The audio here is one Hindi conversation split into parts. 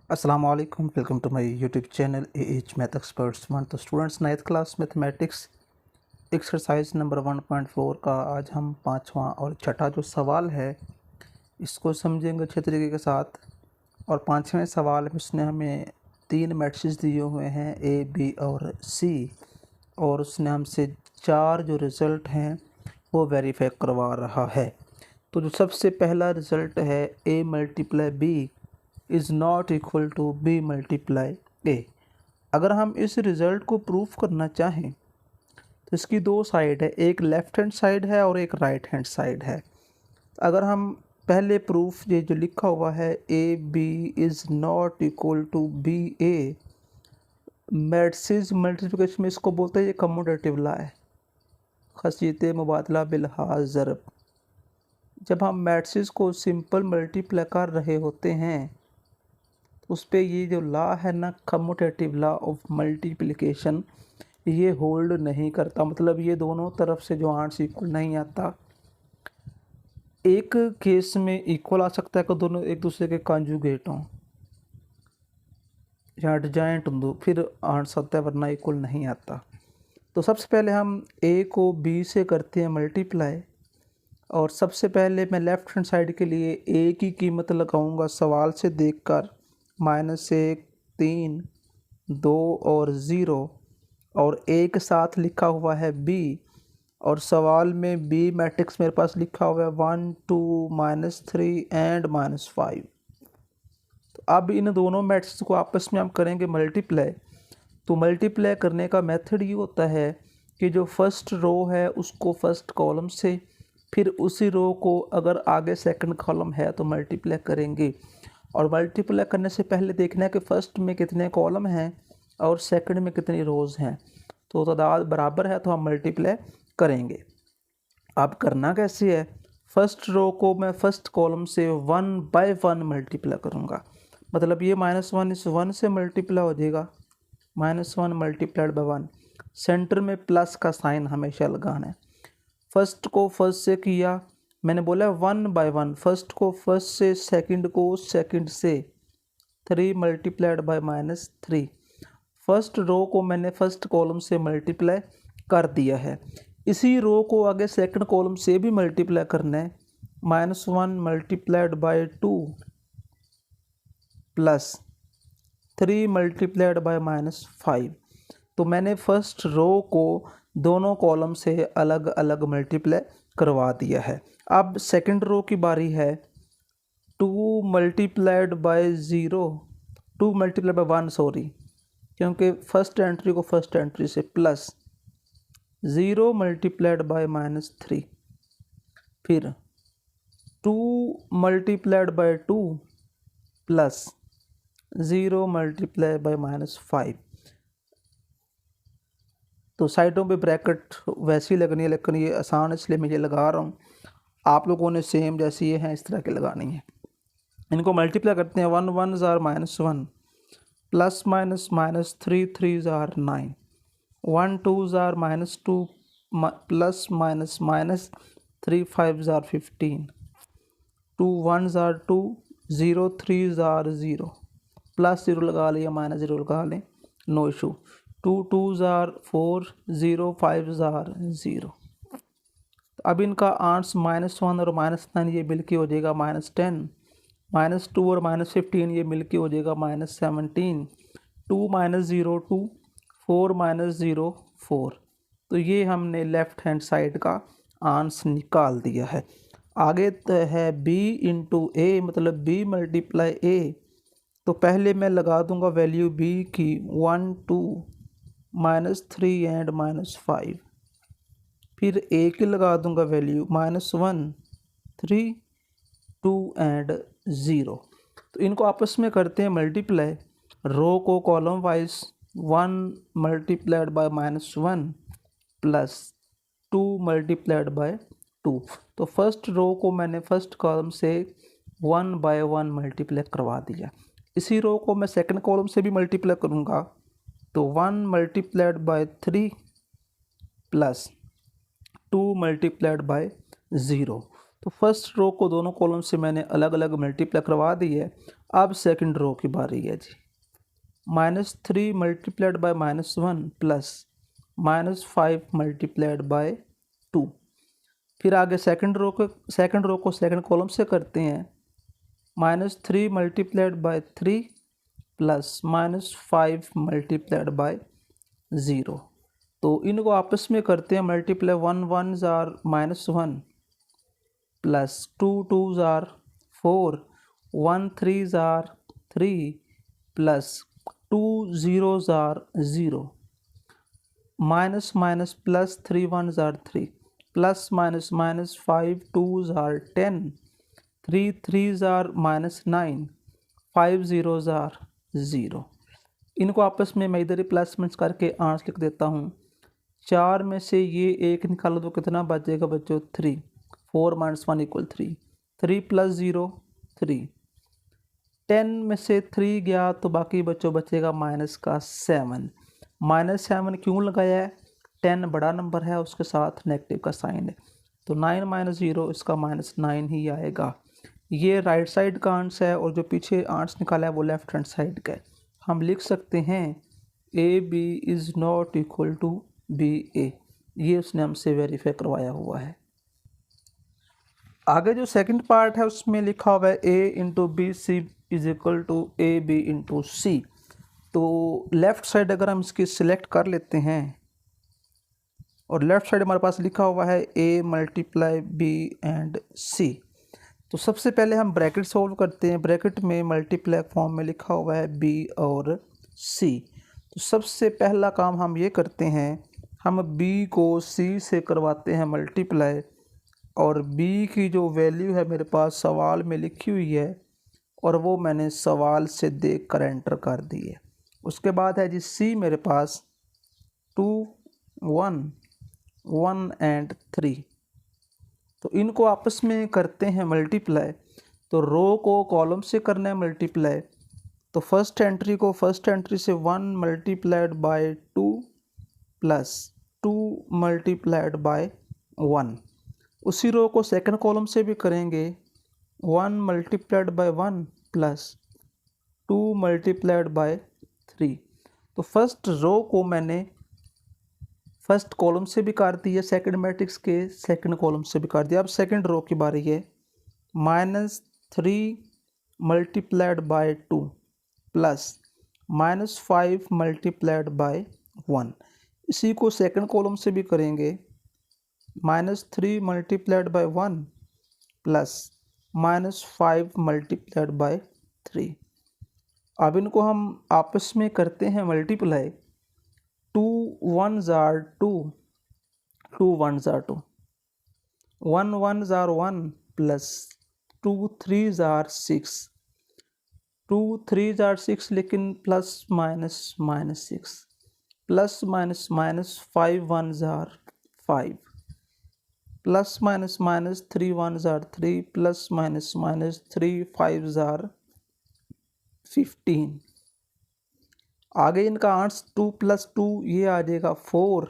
अस्सलाम वालेकुम, welcome to my YouTube channel AH math experts one. तो students, 9th class mathematics exercise number 1.4 का आज हम पांचवा और छठा जो सवाल है इसको समझेंगे अच्छे तरीके के साथ। और पांचवें सवाल में उसने हमें 3 मैट्रिक्स दिए हुए हैं ए, बी और सी, और उसने हमसे 4 जो रिज़ल्ट हैं वो वेरीफाई करवा रहा है। तो जो सबसे पहला रिज़ल्ट है A multiply B is not equal to B multiply A. अगर हम इस रिज़ल्ट को प्रूफ करना चाहें तो इसकी दो साइड है, एक लेफ़्ट हैंड साइड है और एक राइट हैंड साइड है। अगर हम पहले प्रूफ ये जो लिखा हुआ है A B is not equal to B A, matrix multiplication में इसको बोलते हैं ये कम्यूटेटिव लॉ है, खसीत मुबादला बिलहाज ज़रब। जब हम मैट्रिक्स को सिंपल मल्टीप्लाई कर रहे होते हैं उस पर ये जो लॉ है ना, कम्यूटेटिव लॉ ऑफ मल्टीप्लिकेशन, ये होल्ड नहीं करता। मतलब ये दोनों तरफ से जो आंसर इक्वल नहीं आता। एक केस में इक्वल आ सकता है कि दोनों एक दूसरे के कॉन्जुगेट हों या एडजॉइंट हों, फिर आंसर आता है, वरना इक्वल नहीं आता। तो सबसे पहले हम ए को बी से करते हैं मल्टीप्लाई, और सबसे पहले मैं लेफ़्ट हैंड साइड के लिए ए की कीमत लगाऊंगा सवाल से देखकर, -1, 3, 2 और 0, और एक साथ लिखा हुआ है बी, और सवाल में बी मैट्रिक्स मेरे पास लिखा हुआ है 1, 2, -3 एंड -5। तो अब इन दोनों मैट्रिक्स को आपस में हम करेंगे मल्टीप्लाई। तो मल्टीप्लाई करने का मेथड ये होता है कि जो फर्स्ट रो है उसको फर्स्ट कॉलम से, फिर उसी रो को अगर आगे सेकंड कॉलम है तो मल्टीप्लाई करेंगे। और मल्टीप्लाई करने से पहले देखना है कि फर्स्ट में कितने कॉलम हैं और सेकंड में कितनी रोज़ हैं। तो तादाद बराबर है तो हम मल्टीप्लाई करेंगे। अब करना कैसे है, फर्स्ट रो को मैं फर्स्ट कॉलम से 1 बाय 1 मल्टीप्लाई करूँगा। मतलब ये -1 इस 1 से मल्टीप्लाई हो जाएगा, -1 मल्टीप्लाइड बाय 1। सेंटर में प्लस का साइन हमेशा लगाना है। फर्स्ट को फर्स्ट से किया, मैंने बोला 1 बाय 1, फर्स्ट को फर्स्ट से, सेकंड को सेकंड से, 3 मल्टीप्लाइड बाय -3। फर्स्ट रो को मैंने फर्स्ट कॉलम से मल्टीप्लाई कर दिया है। इसी रो को आगे सेकंड कॉलम से भी मल्टीप्लाई करना है, -1 multiplied by 2 plus 3 multiplied bye -5। तो मैंने फर्स्ट रो को दोनों कॉलम से अलग अलग मल्टीप्लाई करवा दिया है। अब सेकंड रो की बारी है, 2 multiplied by 0, 2 multiplied by 1 sorry, क्योंकि फर्स्ट एंट्री को फर्स्ट एंट्री से, प्लस 0 मल्टीप्लाइड बाय -3, फिर 2 multiplied by 2 plus 0 multiply by -5। तो साइडों पे ब्रैकेट वैसी लगनी है, लेकिन ये आसान इसलिए मैं ये लगा रहा हूँ। आप लोगों ने सेम जैसी ये हैं इस तरह की लगानी है। इनको मल्टीप्लाई करते हैं, 1 1 ज़ार -1, प्लस माइनस -3 3 ज़ार 9, 1 2 ज़ार -2, प्लस माइनस -3 5 ज़ार 15, 2 1 ज़ार 2, 0 3 ज़ार 0, प्लस 0 लगा लिया, -0 लगा लें, नो इशू। 2 2 ज़ार 4, 0 5 ज़ार 0। अब इनका आंसर -1 और -9 ये मिल के हो जाएगा -10, -2 और -15 ये मिल के हो जाएगा -17, 2 -0 2, 4 -0 4। तो ये हमने लेफ़्ट हैंड साइड का आंसर निकाल दिया है। आगे तो है b इंटू ए, मतलब b मल्टीप्लाई ए। तो पहले मैं लगा दूंगा वैल्यू b की 1 2 -3 एंड -5, फिर a की लगा दूंगा वैल्यू -1 3 2 एंड 0। तो इनको आपस में करते हैं मल्टीप्लाई, रो को column wise 1 multiplied by -1 plus 2 multiplied by 2। तो फर्स्ट रो को मैंने फर्स्ट कॉलम से 1 बाय 1 मल्टीप्लाई करवा दिया। इसी रो को मैं सेकंड कॉलम से भी मल्टीप्लाई करूँगा, तो 1 multiplied by 3 plus 2 multiplied by 0। तो फर्स्ट रो को दोनों कॉलम से मैंने अलग अलग मल्टीप्लाई करवा दी है। अब सेकंड रो की बारी है जी। -3 multiplied by -1 plus -5 multiplied by 2। फिर आगे सेकंड रो को सेकंड कॉलम से करते हैं। -3 multiplied by 3 plus -5 multiplied by 0। तो इनको आपस में करते हैं multiply. 1 1 are -1 plus 2 2 are 4, 1 3 are 3 plus 2 0 are 0, minus minus plus 3 1 are 3 plus minus minus 5 2 are 10, 3 3 are -9, 5 0 are 0। इनको आपस में मैं इधर रिप्लेसमेंट्स करके आंसर लिख देता हूँ। 4 में से ये एक निकालो तो कितना बचेगा बच्चों? 3। 4 - 1 = 3। 3 + 0 3। 10 में से 3 गया तो बाकी बच्चों बचेगा -7। -7 क्यों लगाया है? 10 बड़ा नंबर है, उसके साथ नेगेटिव का साइन है, तो 9 - 0 इसका -9 ही आएगा। ये राइट साइड का आंसर है और जो पीछे आंसर निकाला है वो लेफ्ट हैंड साइड का है। हम लिख सकते हैं AB is not equal to BA। ये उसने हमसे वेरीफाई करवाया हुआ है। आगे जो सेकंड पार्ट है उसमें लिखा हुआ है A × BC is equal to AB × C। तो लेफ़्ट साइड अगर हम इसकी सिलेक्ट कर लेते हैं और लेफ़्ट साइड हमारे पास लिखा हुआ है A × B एंड C। तो सबसे पहले हम ब्रैकेट सॉल्व करते हैं। ब्रैकेट में मल्टीप्लाई फॉर्म में लिखा हुआ है B और C। तो सबसे पहला काम हम ये करते हैं, हम B को C से करवाते हैं मल्टीप्लाई, और B की जो वैल्यू है मेरे पास सवाल में लिखी हुई है और वो मैंने सवाल से देख कर एंटर कर दी है। उसके बाद है जी C मेरे पास 2 1 1 एंड 3। तो इनको आपस में करते हैं मल्टीप्लाई। तो रो को कॉलम से करना है मल्टीप्लाई। तो फर्स्ट एंट्री को फर्स्ट एंट्री से 1 multiplied by 2 plus 2 multiplied by 1। उसी रो को सेकंड कॉलम से भी करेंगे। 1 multiplied by 1 plus 2 multiplied by 3। तो फर्स्ट रो को मैंने फर्स्ट कॉलम से भी कर दिया, सेकंड मैट्रिक्स के सेकंड कॉलम से भी कर दिया। अब सेकंड रो की बारी है। -3 multiplied by 2 plus -5 multiplied by 1। इसी को सेकंड कॉलम से भी करेंगे। -3 multiplied by 1 plus -5 multiplied by 3। अब इनको हम आपस में करते हैं multiply. 2 1 are 2, 2 1 are 2, 1 1 are 1 plus 2 3 are 6, 2 3 are 6 लेकिन plus minus -6, plus minus 5 1 are 5, plus minus 3 1 are 3, plus minus 3 5 are 15। आगे इनका आंसर 2 + 2 ये आ जाएगा 4,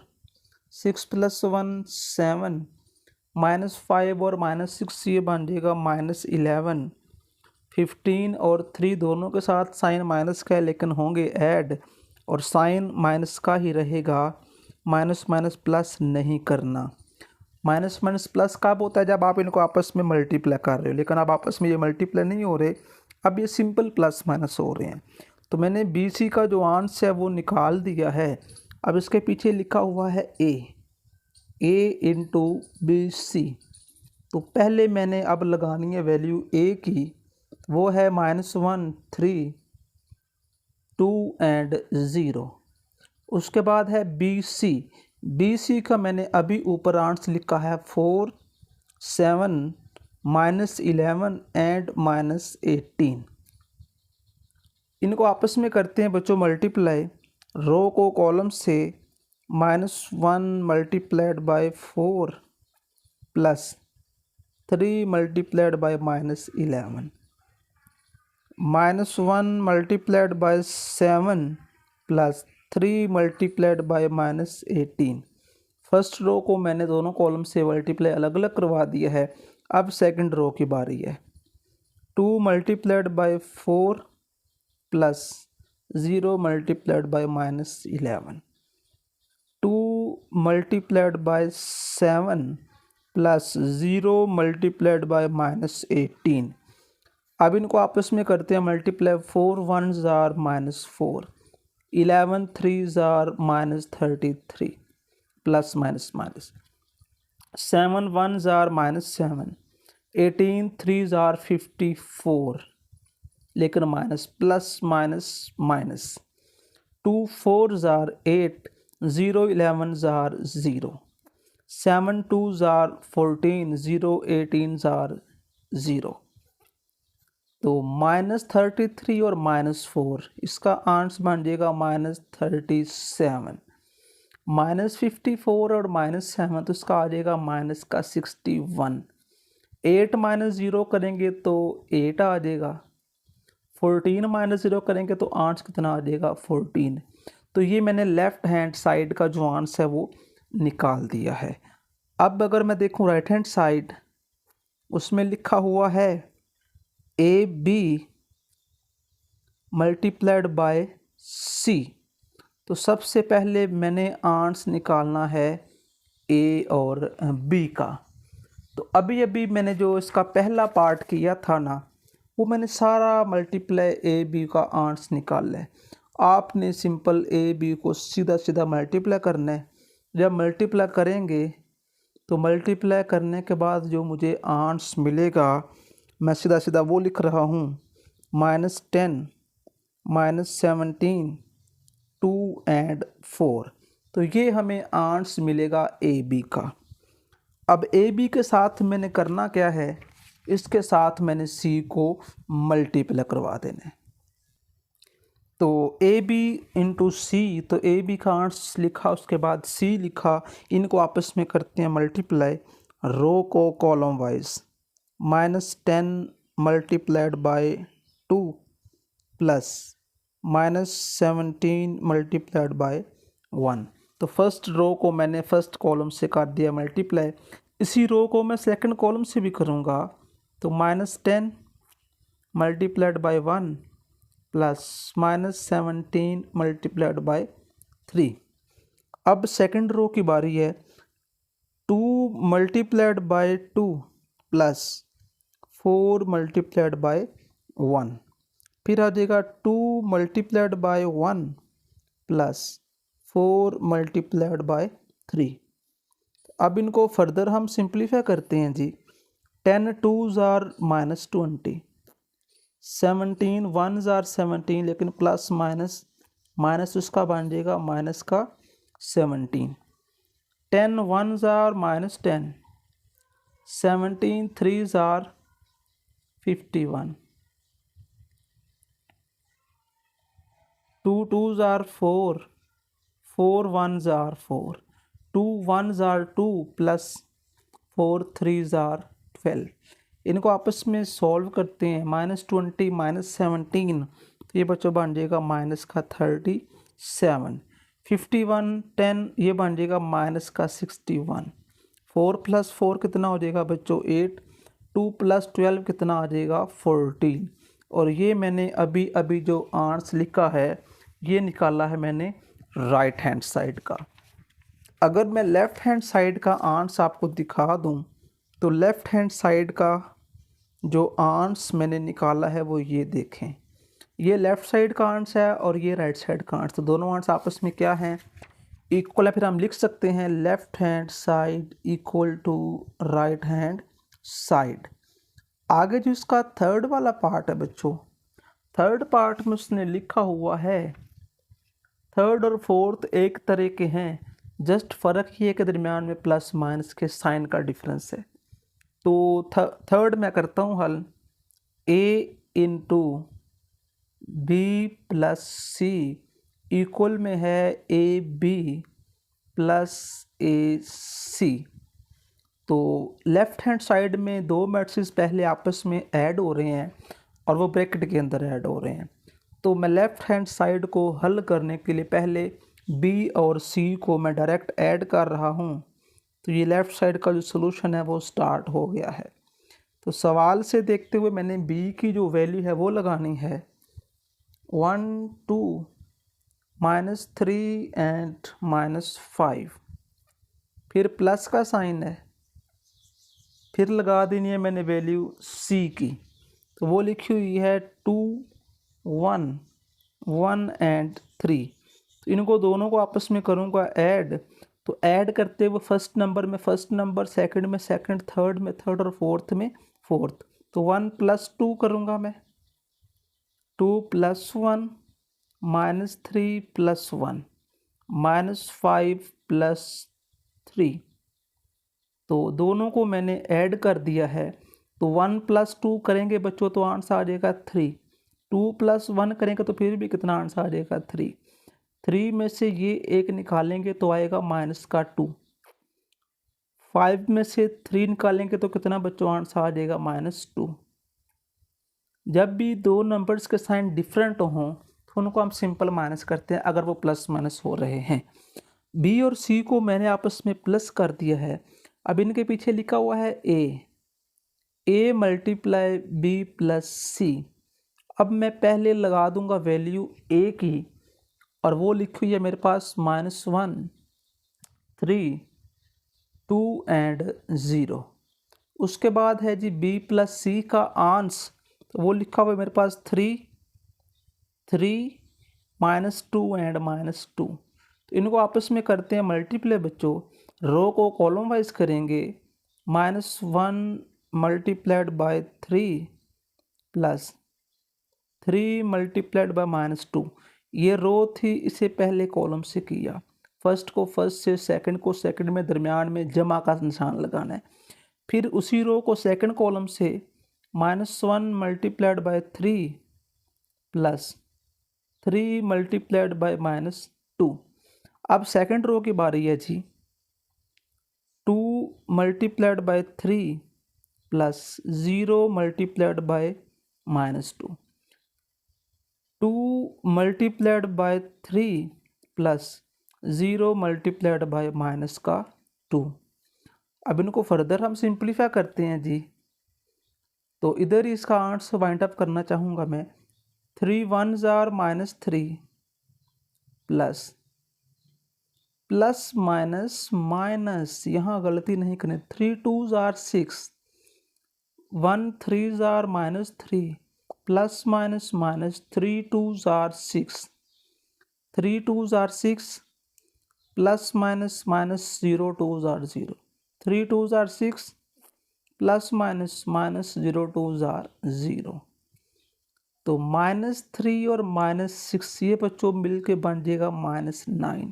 6 + 1 7, -5 और -6 ये बन जाएगा -11, 15 और 3 दोनों के साथ साइन माइनस का है लेकिन होंगे ऐड, और साइन माइनस का ही रहेगा। माइनस माइनस प्लस नहीं करना। माइनस माइनस प्लस कब होता है? जब आप इनको आपस में मल्टीप्लाई कर रहे हो, लेकिन अब आपस में ये मल्टीप्लाई नहीं हो रहे, अब ये सिंपल प्लस माइनस हो रहे हैं। तो मैंने BC का जो आंसर है वो निकाल दिया है। अब इसके पीछे लिखा हुआ है A × BC। तो पहले मैंने अब लगानी है वैल्यू A की, वो है -1 3 2 एंड 0। उसके बाद है BC का मैंने अभी ऊपर आंसर लिखा है 4 7 -11 एंड -18। इनको आपस में करते हैं बच्चों मल्टीप्लाई। रो को कॉलम से -1 multiplied by 4 plus 3 multiplied by -11, -1 multiplied by 7 plus 3 multiplied by -18। First row को मैंने दोनों कॉलम से मल्टीप्लाई अलग अलग करवा दिया है। अब सेकंड रो की बारी है। 2 multiplied by 4 plus 0 multiplied by -11, 2 multiplied by 7 plus 0 multiplied by -18। अब इनको आपस में करते हैं multiply. 4 1s are -4, 11 3s are -33 plus minus minus, 7 1s are -7, 18 3s are 54 लेकिन minus plus minus minus, 2 4s are 8, 0 11s are 0, 7 2s are 14, 0 18s are 0। तो -33 और -4 इसका आंसर बन जाएगा -37। -54 और -7 तो इसका आ जाएगा -61। 8 -0 करेंगे तो 8 आ जाएगा, 14 -0 करेंगे तो आंसर कितना आ जाएगा 14। तो ये मैंने लेफ्ट हैंड साइड का जो आंसर है वो निकाल दिया है। अब अगर मैं देखूं राइट हैंड साइड, उसमें लिखा हुआ है AB मल्टीप्लाइड बाय C। तो सबसे पहले मैंने आंसर निकालना है A और B का। तो अभी अभी मैंने जो इसका पहला पार्ट किया था ना, वो मैंने सारा मल्टीप्लाई AB का आंसर निकाला है। आपने सिंपल AB को सीधा सीधा मल्टीप्लाई करना है। जब मल्टीप्लाई करेंगे तो मल्टीप्लाई करने के बाद जो मुझे आंसर मिलेगा, मैं सीधा सीधा वो लिख रहा हूँ, -10 -17 2 and 4। तो ये हमें आंसर मिलेगा AB का। अब AB के साथ मैंने करना क्या है, इसके साथ मैंने C को मल्टीप्लाई करवा देना है। तो AB इंटू C, तो AB का आंसर लिखा, उसके बाद C लिखा, इनको आपस में करते हैं मल्टीप्लाई, रो को column wise, -10 multiplied by 2 plus -17 multiplied by 1। तो फर्स्ट रो को मैंने फर्स्ट कॉलम से कर दिया मल्टीप्लाई, इसी रो को मैं सेकंड कॉलम से भी करूँगा। तो -10 multiplied by 1 plus -17 multiplied by 3। अब सेकंड रो की बारी है, 2 multiplied by 2 plus 4 multiplied by 1। फिर आ जाएगा 2 multiplied by 1 plus 4 multiplied by 3। अब इनको फर्दर हम सिंप्लीफाई करते हैं जी। 10 2s आर -20, 17 1s आर 17 लेकिन प्लस माइनस माइनस उसका बन जाएगा माइनस का 17। 10 1s are -10, 17 3s are 51, 2 2s are 4, 4 1s are 4, 2 1s are 2 plus 4 3s are 12। इनको आपस में सॉल्व करते हैं, -20 -17, तो ये बच्चों बन जाएगा माइनस का 37। 51 10 ये बन जाएगा माइनस का 61। 4 + 4 कितना हो जाएगा बच्चों 8, 2 + 12 कितना आ जाएगा 14। और ये मैंने अभी अभी जो आंसर लिखा है ये निकाला है मैंने राइट हैंड साइड का। अगर मैं लेफ़्ट हैंड साइड का आंसर आपको दिखा दूं तो लेफ़्ट हैंड साइड का जो आंसर मैंने निकाला है वो ये देखें, ये लेफ़्ट साइड का आंसर है और ये राइट साइड का आंसर। तो दोनों आंसर आपस में क्या हैं, इक्वल है। फिर हम लिख सकते हैं left hand side equal to right hand side. आगे जो इसका थर्ड वाला पार्ट है बच्चों, थर्ड पार्ट में उसने लिखा हुआ है, थर्ड और फोर्थ एक तरह के हैं, जस्ट फ़र्क ये के दरमियान में प्लस माइनस के साइन का डिफरेंस है। तो थर्ड मैं करता हूँ हल, A into B plus C equal में है AB प्लस AC। तो लेफ़्ट हैंड साइड में दो मैट्रिक्स पहले आपस में ऐड हो रहे हैं और वो ब्रैकेट के अंदर ऐड हो रहे हैं। तो मैं लेफ़्ट हैंड साइड को हल करने के लिए पहले B और C को मैं डायरेक्ट ऐड कर रहा हूँ। तो ये लेफ़्ट साइड का जो सोल्यूशन है वो स्टार्ट हो गया है। तो सवाल से देखते हुए मैंने बी की जो वैल्यू है वो लगानी है 1 2 -3 एंड -5, फिर प्लस का साइन है, फिर लगा देनी है मैंने वैल्यू सी की, तो वो लिखी हुई है 2 1 1 एंड 3। तो इनको दोनों को आपस में करूँगा ऐड, तो ऐड करते हुए फर्स्ट नंबर में फर्स्ट नंबर, सेकंड में सेकंड, थर्ड में थर्ड और फोर्थ में फोर्थ। तो 1 + 2 करूँगा मैं, 2 + 1 -3 + 1 -5 + 3। तो दोनों को मैंने ऐड कर दिया है, तो 1 + 2 करेंगे बच्चों तो आंसर आ जाएगा 3, 2 + 1 करेंगे तो फिर भी कितना आंसर आ जाएगा 3, 3 में से ये एक निकालेंगे तो आएगा -2, 5 में से 3 निकालेंगे तो कितना बच्चों आंसर आ जाएगा -2। जब भी दो नंबर्स के साइन डिफरेंट हों तो उनको हम सिंपल माइनस करते हैं अगर वो प्लस माइनस हो रहे हैं। बी और सी को मैंने आपस में प्लस कर दिया है, अब इनके पीछे लिखा हुआ है ए × बी + सी। अब मैं पहले लगा दूंगा वैल्यू ए की, और वो लिखी हुई है मेरे पास -1 3 2 एंड 0। उसके बाद है जी बी + सी का आंस, तो वो लिखा हुआ है मेरे पास 3 3 -2 एंड -2। तो इनको आपस में करते हैं मल्टीप्लाई बच्चों, रो को कॉलम वाइज करेंगे, -1 × 3 + 3 × -2। ये रो थी, इसे पहले कॉलम से किया, फर्स्ट को फर्स्ट से, सेकंड को सेकंड में, दरमियान में जमा का निशान लगाना है। फिर उसी रो को सेकंड कॉलम से -1 × 3 + 3 × -2। अब सेकंड रो की बारी है जी, 2 × 3 + 0 × -2, 2 × 3 + 0 × -2। अब इनको फर्दर हम सिंप्लीफाई करते हैं जी, तो इधर ही इसका आंसर वाइंड अप करना चाहूँगा मैं, 3 1s are -3 plus minus minus, यहाँ गलती नहीं करनी, 3 2s are 6, 1 3s are -3 plus minus minus, 3 2s are 6, 3 2s are 6 plus minus minus, 0 2s are 0, 3 2s are 6 plus minus minus, 0 2s are 0। तो -3 और -6 ये बच्चों मिल के बन जाएगा -9,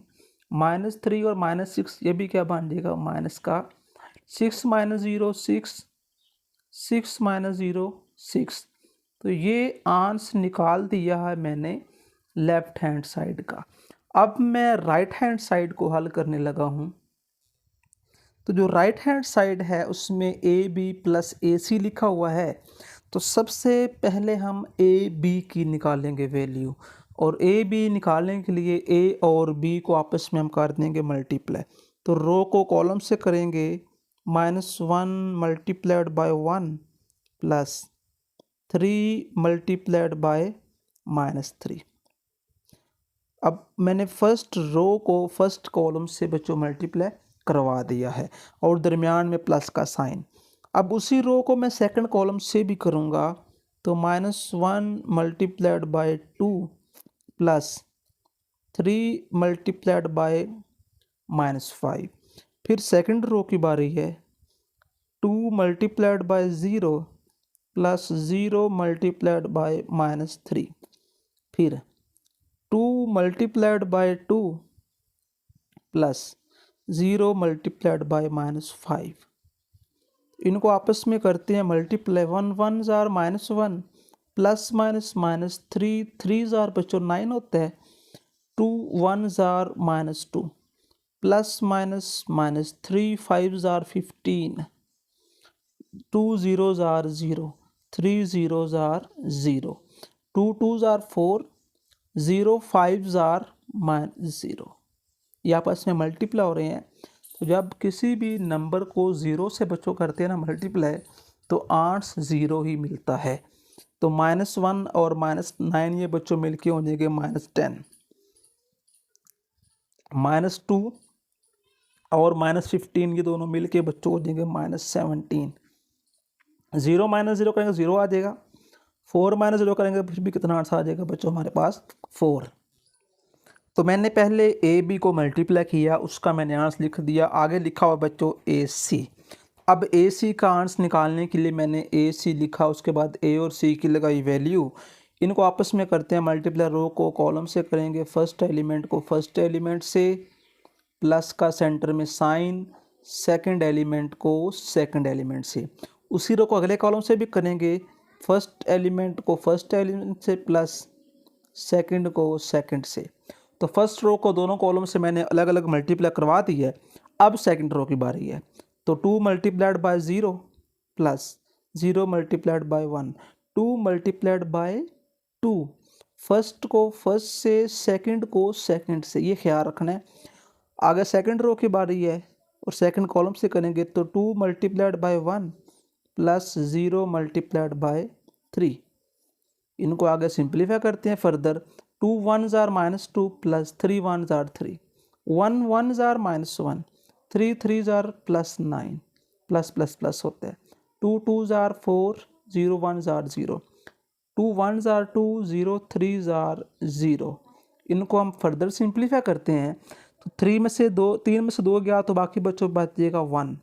-3 और -6 ये भी क्या बन जाएगा माइनस का, 6 - 0 6, 6 - 0 6। तो ये आंसर निकाल दिया है मैंने लेफ्ट हैंड साइड का। अब मैं राइट हैंड साइड को हल करने लगा हूँ। तो जो राइट हैंड साइड है उसमें AB + AC लिखा हुआ है, तो सबसे पहले हम AB की निकालेंगे वैल्यू, और AB निकालने के लिए A और B को आपस में हम कर देंगे मल्टीप्लाई। तो रो को कॉलम से करेंगे, -1 × 1 + 3 × -3। अब मैंने फर्स्ट रो को फर्स्ट कॉलम से बच्चों मल्टीप्लाई करवा दिया है, और दरमियान में प्लस का साइन। अब उसी रो को मैं सेकंड कॉलम से भी करूँगा, तो -1 × 2 + 3 × -5। फिर सेकंड रो की बारी है, 2 × 0 + 0 × -3। फिर 2 × 2 + 0 × -5। इनको आपस में करते हैं multiply, 1 1s are -1 plus minus minus, 3 3s are बच्चों 9 होता है, 2 1s are -2 plus minus minus, 3 5s are 15, 2 0s are 0, 3 0s are 0, 2 2s are 4, 0 5s are -0। ये आपस में मल्टीप्लाई हो रहे हैं। तो जब किसी भी नंबर को 0 से बच्चों करते हैं ना मल्टीप्लाई, तो आंसर 0 ही मिलता है। तो -1 और -9 ये बच्चों मिलके हो जाएंगे -10, -2 और -15 ये दोनों मिलके बच्चों हो जाएंगे -17। 0 -0 करेंगे 0 आ जाएगा, 4 -0 करेंगे फिर भी कितना आंसर आ जाएगा बच्चों हमारे पास 4। तो मैंने पहले ए बी को मल्टीप्लाई किया, उसका मैंने आंसर लिख दिया, आगे लिखा हुआ बच्चों ए सी। अब ए सी का आंसर निकालने के लिए मैंने ए सी लिखा, उसके बाद ए और सी की लगाई वैल्यू, इनको आपस में करते हैं मल्टीप्लाई, रो को कॉलम से करेंगे, फर्स्ट एलिमेंट को फर्स्ट एलिमेंट से, प्लस का सेंटर में साइन, सेकंड एलिमेंट को सेकंड एलिमेंट से, उसी रो को अगले कॉलम से भी करेंगे, फर्स्ट एलिमेंट को फर्स्ट एलिमेंट से प्लस सेकंड को सेकंड से। तो फर्स्ट रो को दोनों कॉलम से मैंने अलग अलग मल्टीप्लाई करवा दी है। अब सेकंड रो की बारी है, तो 2 multiplied by 0 plus 0 multiplied by 1, 2 multiplied by 2, first को फर्स्ट से, सेकंड को सेकंड से, ये ख्याल रखना है। आगे सेकंड रो की बारी है और सेकंड कॉलम से करेंगे, तो 2 multiplied by 1 plus 0 multiplied by 3। इनको आगे सिंप्लीफाई करते हैं further, 2 1s are -2 plus 3 1s are 3, 1 1s are -1, 3 3s are +9, plus plus plus होता है, 2 2s are 4, 0 1s are 0, 2 1s are 2, 0 3s are 0। इनको हम फर्दर सिंप्लीफाई करते हैं, तो 3 में से 2 गया तो बाकी बच्चों बच जाएगा 1,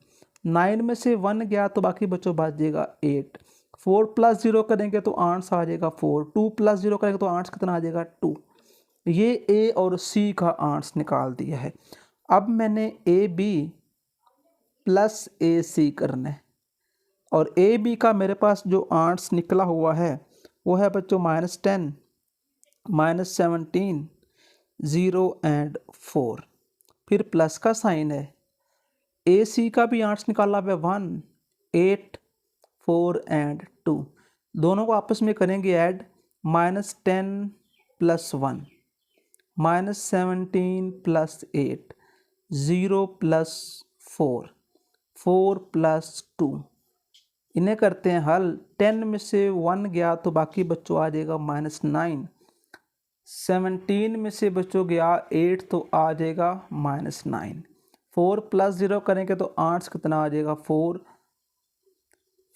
9 में से 1 गया तो बाकी बच्चों बच जाएगा 8, 4 + 0 करेंगे तो आंसर आ जाएगा 4, 2 + 0 करेंगे तो आंसर कितना आ जाएगा 2। ये ए और सी का आंसर निकाल दिया है। अब मैंने ए बी प्लस ए सी करना है, और ए बी का मेरे पास जो आंसर निकला हुआ है वो है बच्चों -10, -17, 0 एंड 4, फिर प्लस का साइन है। ए सी का भी आंसर निकाला है 1, 8, 4 एंड 2, दोनों को आपस में करेंगे ऐड, -10 + 1, -17 + 8, 0 + 4, 4 + 2, इन्हें करते हैं हल। 10 में से 1 गया तो बाकी बच्चों आ जाएगा -9, 17 में से बच्चों गया 8 तो आ जाएगा -9, 4 + 0 करेंगे तो आंसर कितना आ जाएगा 4,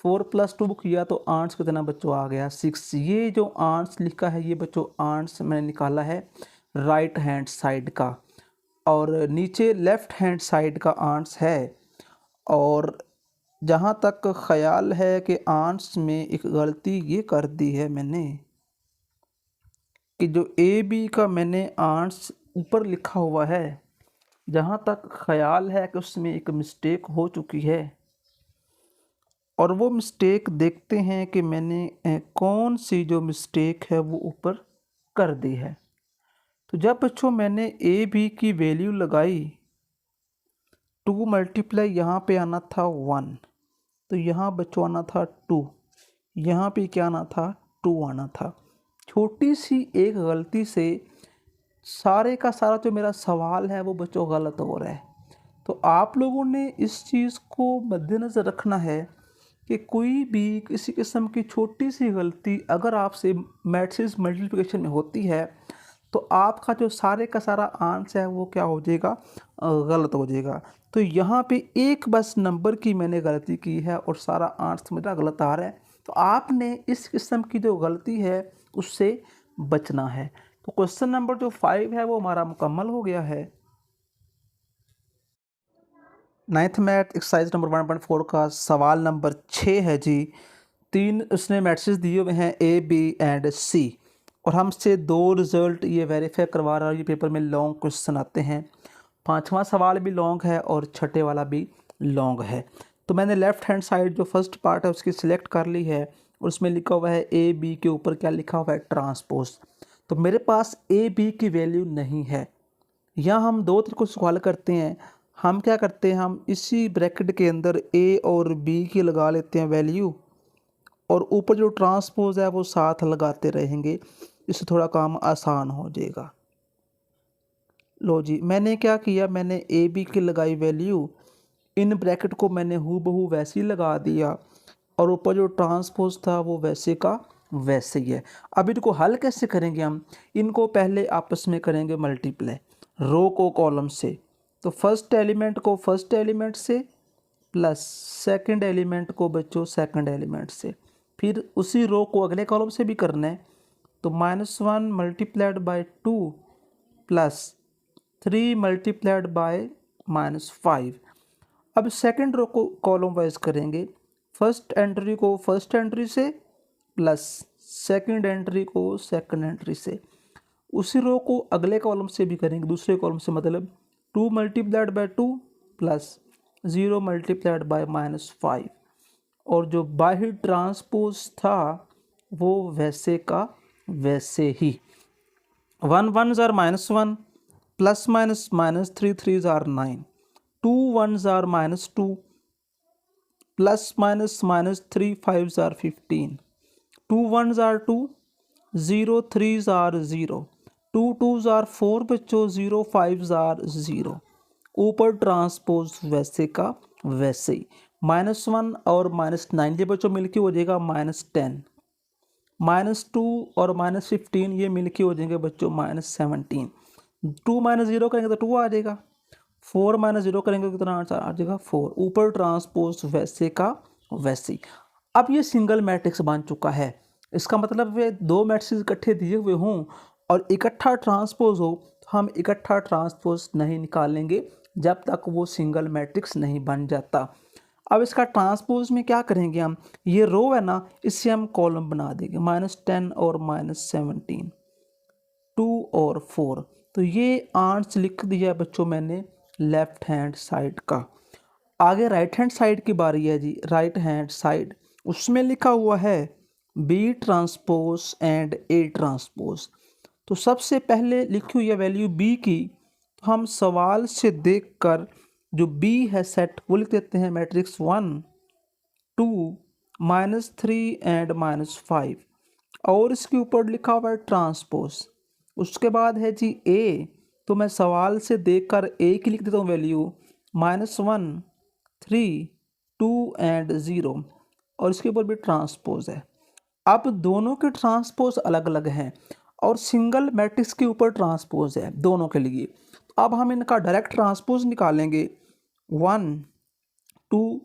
4 + 2 किया तो आंसर कितना बच्चों आ गया 6। ये जो आंसर लिखा है ये बच्चों आंसर मैंने निकाला है राइट हैंड साइड का, और नीचे लेफ्ट हैंड साइड का आंसर है। और जहाँ तक ख्याल है कि आंसर में एक गलती ये कर दी है मैंने, कि जो ए बी का मैंने आंसर ऊपर लिखा हुआ है, जहाँ तक ख्याल है कि उसमें एक मिस्टेक हो चुकी है, और वो मिस्टेक देखते हैं कि मैंने कौन सी जो मिस्टेक है वो ऊपर कर दी है। तो जब बच्चों मैंने ए बी की वैल्यू लगाई, 2 मल्टीप्लाई यहाँ पे आना था 1, तो यहाँ बच्चों आना था 2, यहाँ पे क्या आना था 2 आना था। छोटी सी एक गलती से सारे का सारा जो मेरा सवाल है वो बच्चों गलत हो रहा है। तो आप लोगों ने इस चीज़ को मद्देनज़र रखना है कि कोई भी किसी किस्म की छोटी सी गलती अगर आपसे मैट्रिक्स मल्टीप्लिकेशन में होती है तो आपका जो सारे का सारा आंसर है वो क्या हो जाएगा, गलत हो जाएगा। तो यहाँ पे एक बस नंबर की मैंने गलती की है और सारा आंसर मेरा गलत आ रहा है। तो आपने इस किस्म की जो गलती है उससे बचना है। तो क्वेश्चन नंबर जो 5 है वो हमारा मुकम्मल हो गया है। 9th मैथ एक्सरसाइज नंबर 1.4 का सवाल नंबर 6 है जी। 3 उसने मैट्रिक्स दिए हुए हैं ए बी एंड सी, और हमसे 2 रिज़ल्ट ये वेरीफाई करवा रहा है। ये पेपर में लॉन्ग क्वेश्चन आते हैं, 5वां सवाल भी लॉन्ग है और छठे वाला भी लॉन्ग है। तो मैंने लेफ़्ट हैंड साइड जो फर्स्ट पार्ट है उसकी सिलेक्ट कर ली है, और उसमें लिखा हुआ है ए बी के ऊपर क्या लिखा हुआ है, ट्रांसपोज। तो मेरे पास ए बी की वैल्यू नहीं है। यहाँ हम 2 तरीकों से सवाल करते हैं। हम क्या करते हैं, हम इसी ब्रैकेट के अंदर ए और बी की लगा लेते हैं वैल्यू, और ऊपर जो ट्रांसपोज है वो साथ लगाते रहेंगे, इससे थोड़ा काम आसान हो जाएगा। लो जी, मैंने क्या किया, मैंने ए बी की लगाई वैल्यू, इन ब्रैकेट को मैंने हूबहू वैसे ही लगा दिया। और ऊपर जो ट्रांसपोज था वो वैसे का वैसे ही है। अब इनको हल कैसे करेंगे हम? इनको पहले आपस में करेंगे मल्टीप्लाई, रो को कॉलम से। तो फर्स्ट एलिमेंट को फर्स्ट एलिमेंट से प्लस सेकंड एलिमेंट को बच्चों सेकंड एलिमेंट से, फिर उसी रो को अगले कॉलम से भी करना है। तो -1 multiplied by 2 plus 3 multiplied bye -5। अब सेकंड रो को कॉलम वाइज करेंगे, फर्स्ट एंट्री को फर्स्ट एंट्री से प्लस सेकंड एंट्री को सेकंड एंट्री से, उसी रो को अगले कॉलम से भी करेंगे, दूसरे कॉलम से, मतलब 2 multiplied by 2 plus 0 multiplied bye -5। और जो बाहर ट्रांसपोज था वो वैसे का वैसे ही। 1 1s are -1 plus minus -3 3s are 9, 2 1s are -2 plus minus -3 5s are 15, 2 1s are 2, 0 3s are 0, 2 2s are 4 बच्चों, 0 5s are 0। ऊपर ट्रांसपोज वैसे का वैसे ही। -1 और -9 ये बच्चों मिलके हो जाएगा -10, -2 और -15 ये मिलके हो जाएंगे बच्चों -17। 2 -0 करेंगे तो 2 आ जाएगा, 4 -0 करेंगे तो कितना आ जाएगा 4। ऊपर ट्रांसपोज वैसे का वैसे ही। अब ये सिंगल मैट्रिक्स बन चुका है। इसका मतलब वे दो मैट्रिक्स इकट्ठे दिए हुए हों और इकट्ठा ट्रांसपोज हो, तो हम इकट्ठा ट्रांसपोज नहीं निकालेंगे जब तक वो सिंगल मैट्रिक्स नहीं बन जाता। अब इसका ट्रांसपोज में क्या करेंगे हम, ये रो है ना, इससे हम कॉलम बना देंगे, -10 और -17, 2 और 4। तो ये आंसर लिख दिया बच्चों मैंने लेफ्ट हैंड साइड का। आगे राइट हैंड साइड की बारी है जी। राइट हैंड साइड, उसमें लिखा हुआ है B transpose and A transpose. तो सबसे पहले लिखी हुई है वैल्यू बी की, तो हम सवाल से देखकर जो बी है सेट वो लिख देते हैं मैट्रिक्स 1 2 -3 एंड -5, और इसके ऊपर लिखा हुआ है ट्रांसपोज। उसके बाद है जी ए, तो मैं सवाल से देखकर ए की लिख देता हूँ वैल्यू -1 3 2 एंड 0, और इसके ऊपर भी ट्रांसपोज है। अब दोनों के ट्रांसपोज अलग अलग हैं और सिंगल मैट्रिक्स के ऊपर ट्रांसपोज है दोनों के लिए। तो अब हम इनका डायरेक्ट ट्रांसपोज निकालेंगे, 1 2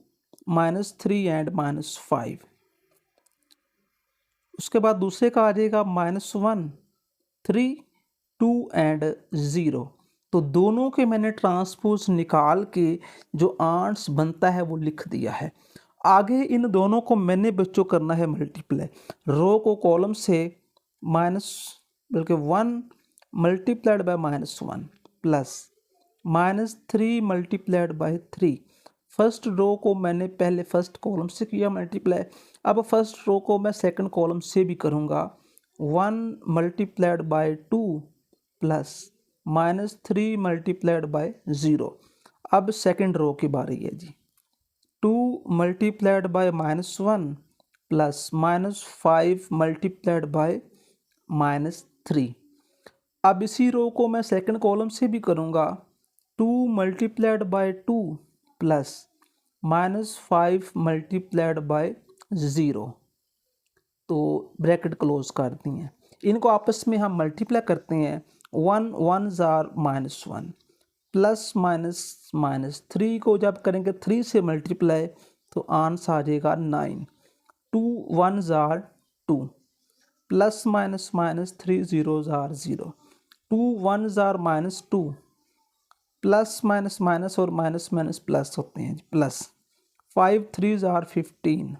-3 एंड -5। उसके बाद दूसरे का आ जाएगा -1 3 2 एंड 0। तो दोनों के मैंने ट्रांसपोज निकाल के जो आंसर बनता है वो लिख दिया है। आगे इन दोनों को मैंने बच्चों करना है मल्टीप्लाई, रो को कॉलम से -1 multiplied by -1 plus -3 multiplied by 3। First row को मैंने पहले फर्स्ट कॉलम से किया मल्टीप्लाई, अब फर्स्ट रो को मैं सेकंड कॉलम से भी करूँगा, 1 multiplied by 2 plus -3 multiplied by 0। अब सेकंड रो की बारी है जी। 2 multiplied by -1 plus -5 multiplied by -3। अब इसी रो को मैं सेकंड कॉलम से भी करूँगा, 2 multiplied by 2 plus -5 multiplied by 0। तो ब्रैकेट क्लोज कर दी हैं। इनको आपस में हम मल्टीप्लाई करते हैं, 1 1s are -1 प्लस -3 को जब करेंगे 3 से मल्टीप्लाई तो आंसर आ जाएगा 9, 2 1s are 2 plus -3 0s are 0, 2 1s are -2 plus minus और माइनस प्लस होते हैं plus, 5 3s are 15,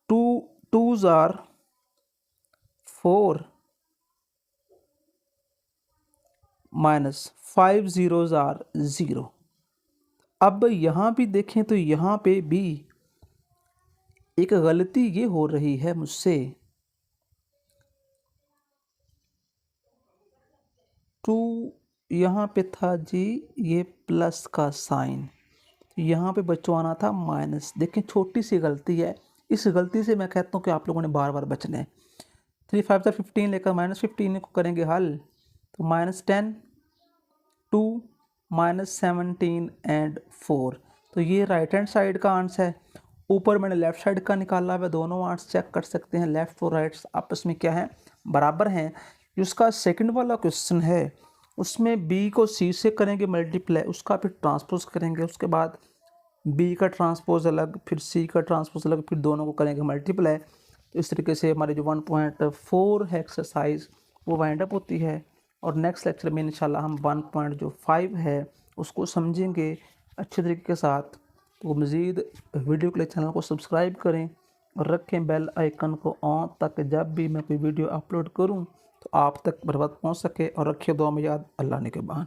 2 2s are 4 -5 0s are 0। अब यहाँ भी देखें तो यहाँ पे भी एक गलती ये हो रही है मुझसे, 2 यहाँ पे था जी ये प्लस का साइन, यहाँ पे बच्चों आना था माइनस। देखें छोटी सी गलती है, इस गलती से मैं कहता हूँ कि आप लोगों ने बार बार बचना है। 3 5 15 लेकर -15 को करेंगे हल, तो -10 2 -17 एंड 4। तो ये राइट हैंड साइड का आंसर है। ऊपर मैंने लेफ़्ट साइड का निकाला हुआ है, दोनों आर्ट्स चेक कर सकते हैं, लेफ़्ट और राइट्स आपस में क्या है, बराबर हैं। जिसका सेकंड वाला क्वेश्चन है उसमें बी को सी से करेंगे मल्टीप्लाई, उसका फिर ट्रांसपोज करेंगे, उसके बाद बी का ट्रांसपोज अलग, फिर सी का ट्रांसपोज अलग, फिर दोनों को करेंगे मल्टीप्लाई। तो इस तरीके से हमारी जो 1.4 है एक्सरसाइज वो वाइंड अप होती है। और नेक्स्ट लेक्चर में इंशाल्लाह हम 1.5 है उसको समझेंगे अच्छे तरीके के साथ। तो मज़ीद वीडियो के लिए चैनल को सब्सक्राइब करें और रखें बेल आइकन को ऑन, ताकि जब भी मैं कोई वीडियो अपलोड करूं तो आप तक बर वक्त पहुँच सके। और रखिए दुआ में याद, अल्लाह ने के बाद।